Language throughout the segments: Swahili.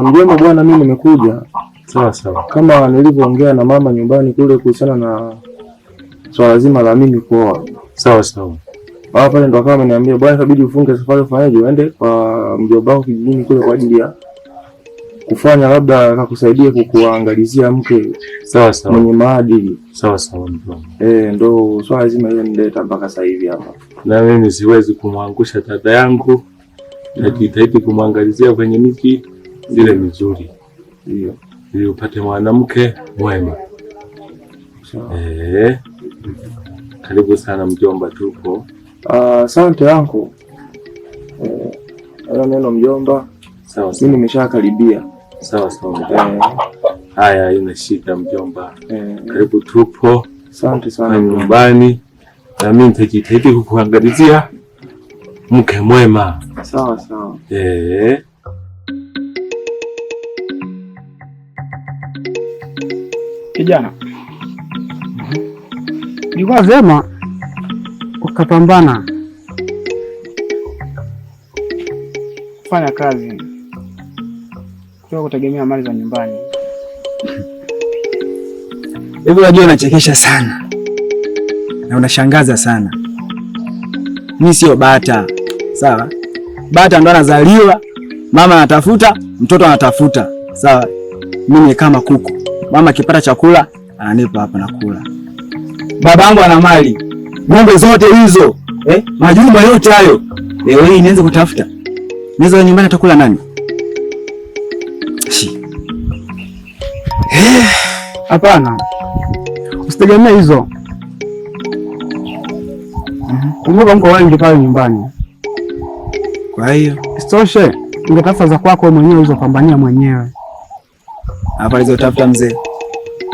Mjomba bwana, mimi nimekuja. Sawa sawa. Kama nilivyoongea na mama nyumbani kule kuhusiana na swala zima la mimi kuoa. Sawa sawa. Pale ndo akawa ameniambia bwana, inabidi ufunge safari ufanyaje, uende kwa mjomba wako kijijini kule kwa ajili ya kufanya labda akakusaidia kukuangalizia mke. Sawa sawa. Mwenye maadili. Sawa sawa mjomba. Ndo swala zima ile nileta mpaka sasa hivi hapa. Na mimi siwezi kumwangusha dada yangu. Najitahidi kumwangalizia kwenye miki zile mizuri. Ndio. Ili upate mwanamke mwema. Karibu sana mjomba, tupo. Asante anko. Neno mjomba. Sawa sawa. Mimi nimeshakaribia. Sawa sawa. Haya, ina shida mjomba. Karibu, tupo. Asante sana nyumbani. Na mimi nitajitahidi kukuangalizia mke mwema. Sawa sawa. Kijana, ilikuwa vyema ukapambana kufanya kazi kutoka kutegemea mali za nyumbani. Hivi unajua unachekesha sana na unashangaza sana. Mimi sio bata, sawa? Bata ndo anazaliwa, mama anatafuta, mtoto anatafuta, sawa? Mimi kama kuku, mama akipata chakula ananipa hapa na kula. Babangu ana mali, ng'ombe zote hizo, majumba yote hayo. Leo hii nianze kutafuta, niweza nyumbani atakula nani? Hapana, usitegemee hizo. Kumbuka mko wengi pale nyumbani. Kwa hiyo isitoshe, ungetafuta za kwako mwenyewe ulizopambania mwenyewe. Hapa alizotafuta mzee,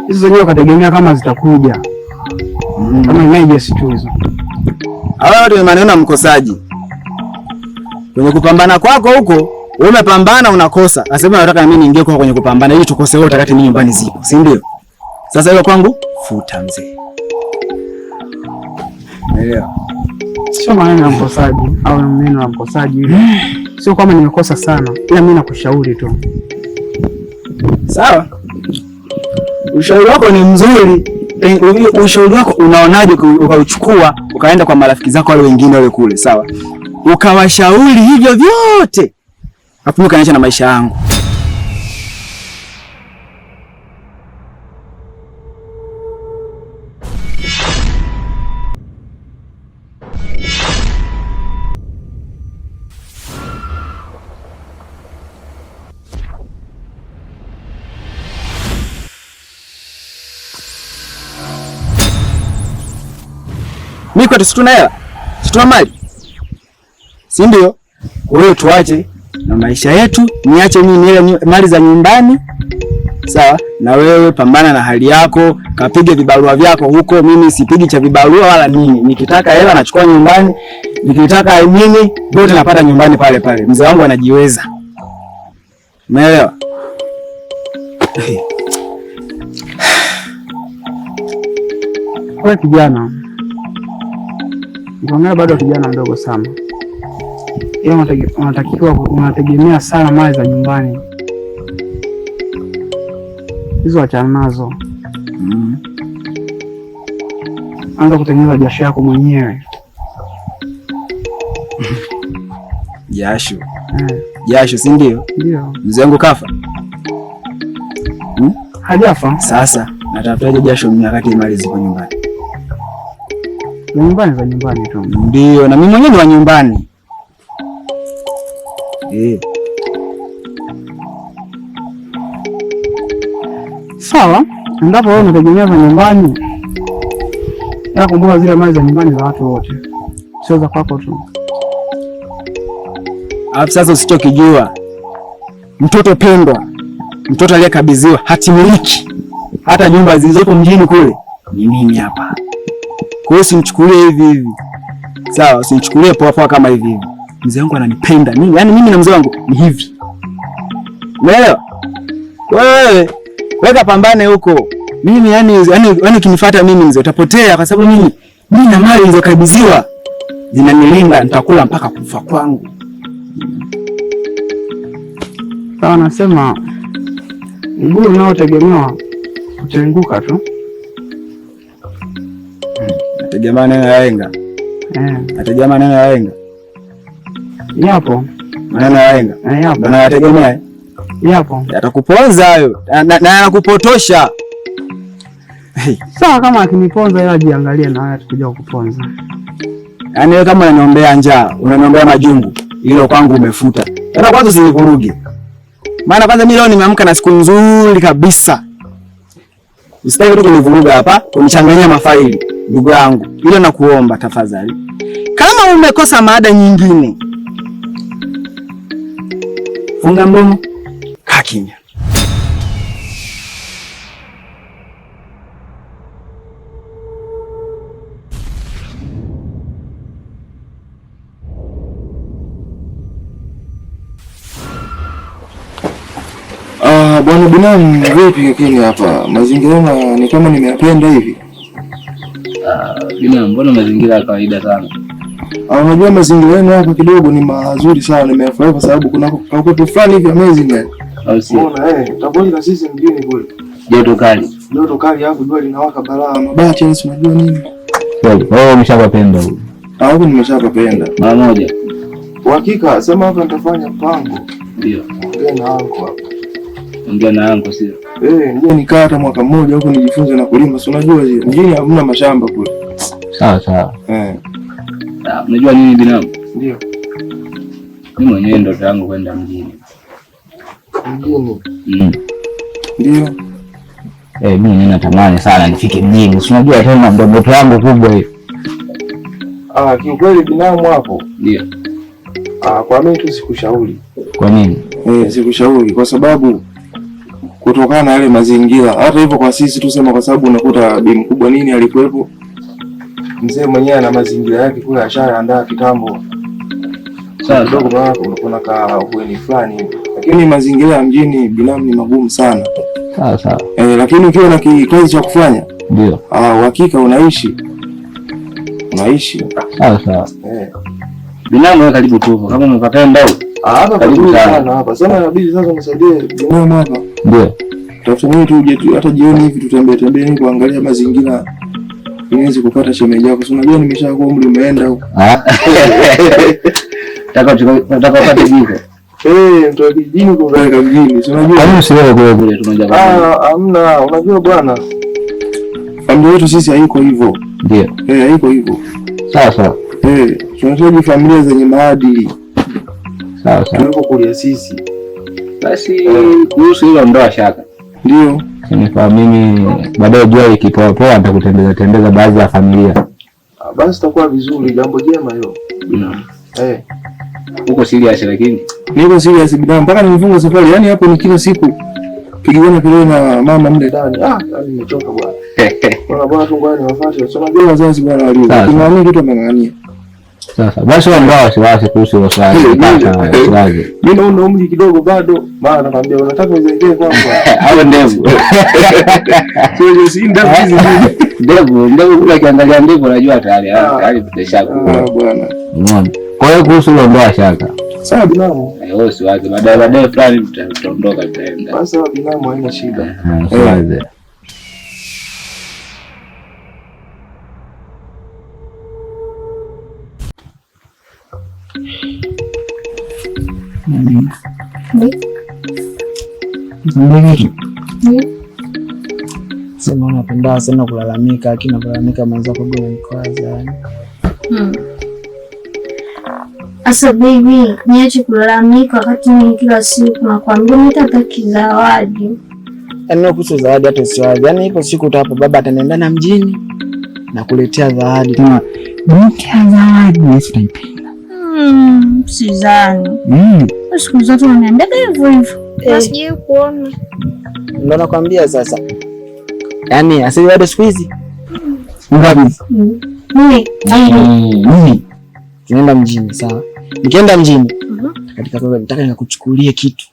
hizo zenyewe ukategemea kama zitakuja. Kama emergency tu hizo. Hawa ndio maneno ya mkosaji. Kwenye kupambana kwako huko, wewe umepambana unakosa. Asema nataka na mimi niingie kwa kwenye kupambana ili tukose wote wakati mimi nyumbani zipo, si ndio? Sasa hilo kwangu futa mzee. Elewa. Sio maneno ya mkosaji au maneno ya mkosaji ile. Sio kama nimekosa sana, ila mimi nakushauri tu. Sawa? Ushauri wako ni mzuri. Ushauri wako unaonaje ukauchukua ukaenda kwa marafiki zako wale wengine wale kule, sawa? Ukawashauri hivyo vyote. Hapo ukaniacha na maisha yangu. Mimi kwa tusituna hela, situna mali, si ndio? Wewe tuache na maisha yetu, niache mimi nile mali za nyumbani, sawa? Na wewe pambana na hali yako, kapige vibarua vyako huko. Mimi sipigi cha vibarua wala nini. Nikitaka hela nachukua nyumbani, nikitaka nini yote napata nyumbani pale pale. Mzee wangu anajiweza, umeelewa? Wewe kijana, Ngomea bado kijana mdogo sana. Yeye unategemea sana mali za nyumbani. Hizo achana nazo. Anza kutengeneza jasho yako mwenyewe. Jasho. Jasho, si ndio? Ndio. Mzee wangu kafa? Hajafa. Sasa natafutaje jasho mimi wakati mali ziko nyumbani? Nyumbani za nyumbani tu. Ndio, na mimi mwenyewe ni wa nyumbani. Sawa, endapo wewe unategemea za nyumbani, ya kumbuka zile mali za nyumbani za watu wote, sio za kwako tu. Alafu sasa usichokijua, mtoto pendwa, mtoto aliyekabidhiwa hatimiliki hata nyumba zilizopo mjini kule ni mimi hapa. Kwa hiyo usimchukulie hivi hivi. Sawa, usimchukulie poa poa kama hivi hivi. Mzee wangu ananipenda mimi, yani mimi na mzee wangu ni hivi. Umeelewa? Wewe weka pambane huko. Mimi yani ukinifuata mimi mzee utapotea, kwa sababu mimi na mali nilizokabidhiwa zinanilinda, nitakula mpaka kufa kwangu. Sawa, nasema mguu unaotegemewa kutenguka tu. Nategemea neno ya henga. Nategemea maneno ya henga. Yapo. Maneno ya henga. Yapo. Na yategemea. Yapo. Yatakuponza hayo. Na yanakupotosha. Sawa, kama akiniponza yeye ajiangalie na haya tukija kukuponza. Yaani wewe kama unaniombea njaa, unaniombea majungu, hilo kwangu umefuta. Hata kwanza usinivuruge. Maana kwanza mimi leo nimeamka na siku nzuri kabisa. Usitaki tu kunivuruga hapa, kunichanganyia mafaili, ndugu yangu. Hilo nakuomba tafadhali. Kama umekosa mada nyingine, funga mdomo, kaa kimya. Bwana binamu, vipi lakini hapa mazingira ni kama nimeyapenda hivi? Binamu, mbona mazingira ya kawaida sana? Unajua mazingira yenu hapa kidogo ni mazuri sana, nimeyafurahia kwa sababu kuna upepo fulani hivi amazing yani. Au si? Unaona tofauti na sisi mjini kule. Joto kali. Joto kali hapo, jua linawaka balaa, mabati yani unajua nini? Kweli. Wewe umeshapapenda huko? Huko nimeshapapenda. Mara moja. Uhakika sema hapa nitafanya mpango. Ndio. Ongea na wangu hapa. Ongea na wangu sio? Ndio nikaa hata mwaka mmoja huko nijifunze na kulima. Si unajua mjini hamna mashamba kule. Sawa. Unajua nini binamu? Ndio. Mimi mwenyewe ndoto yangu kwenda mjini. Mjini? Ndio. Mimi natamani sana nifike mjini. Si unajua tena ndoto yangu kubwa hiyo. Kiukweli binamu hapo. Ndio. Kwa mimi tu sikushauri. Kwa nini? Sikushauri kwa sababu kutokana na yale mazingira. Hata hivyo kwa sisi tusema, kwa sababu unakuta bi mkubwa nini alikuwepo. Mzee mwenyewe na mazingira yake kule ashaandaa kitambo. Sasa kidogo bwana unakuwa ka uweni fulani hivi. Lakini mazingira ya mjini binamu ni magumu sana. Sawa. Lakini ukiwa na kazi cha kufanya, ndio. Uhakika unaishi. Sawa. Binamu wewe karibu tu. Kama umepatenda huko. Hapa karibu sana hapa. Sema inabidi sasa unisaidie binamu hapa. Ndio. Tafuta tuje tu hata jioni hivi tutembee ni kuangalia mazingira. Niweze kupata shemeji yako. Si unajua nimeshakuwa umri umeenda huko. Nataka upate jiko. Mtu akijini kupeleka mjini. Si unajua. Kama usiwewe kule tunaja baba. Hamna, unajua bwana. Familia yetu sisi haiko hivyo. Ndio. Haiko hivyo. Sawa. Tunahitaji familia zenye maadili. Sawa. Tunapokulia sisi. Basi kuhusu hilo ndoa shaka. Ndio. Kwa mimi baadaye jua ikipoa nitakutembeza baadhi ya familia. Basi itakuwa vizuri, jambo jema hilo. Uko serious lakini? Niko serious bidhaa mpaka nimefunga safari. Yaani hapo ni kila siku pigana kelele na mama mle ndani. Nimechoka bwana. Bwana tu ngoja niwafuate. Sio unajua wazazi bwana walio. Tunaamini kitu ameng'ania. Sasa basi ondoa wasiwasi kuhusu hilo swali. Mimi naona umri kidogo bado. Maana nakwambia unataka uzengee kwangu. Au ndevu. Sio si ndevu kula kiangalia ndevu unajua tayari tutashaka. Bwana. Unaona? Kwa hiyo kuhusu hilo ndoa shaka. Sawa binamu. Wewe usiwaze baadaye fulani tutaondoka tutaenda. Basi binamu haina shida. Usiwaze. Sema unapenda sana kulalamika, lakini kulalamika mwenzako bila nikwaza. Asa baby, niache kulalamika wakati mimi kila siku nakwambia nitataki zawadi. Yaani kuhusu zawadi hata siwazi. Yaani ipo siku utapo baba atanienda na mjini na kuletea zawadi. Tena nikia zawadi nisipenda. Sizani. Siku zote unaniambia hivyo. Nasije kuona. Ndio nakwambia sasa. Yaani asili bado siku hizi. Ngapi? Tunaenda mjini sawa. Nikienda mjini katika kwa nataka nikuchukulie kitu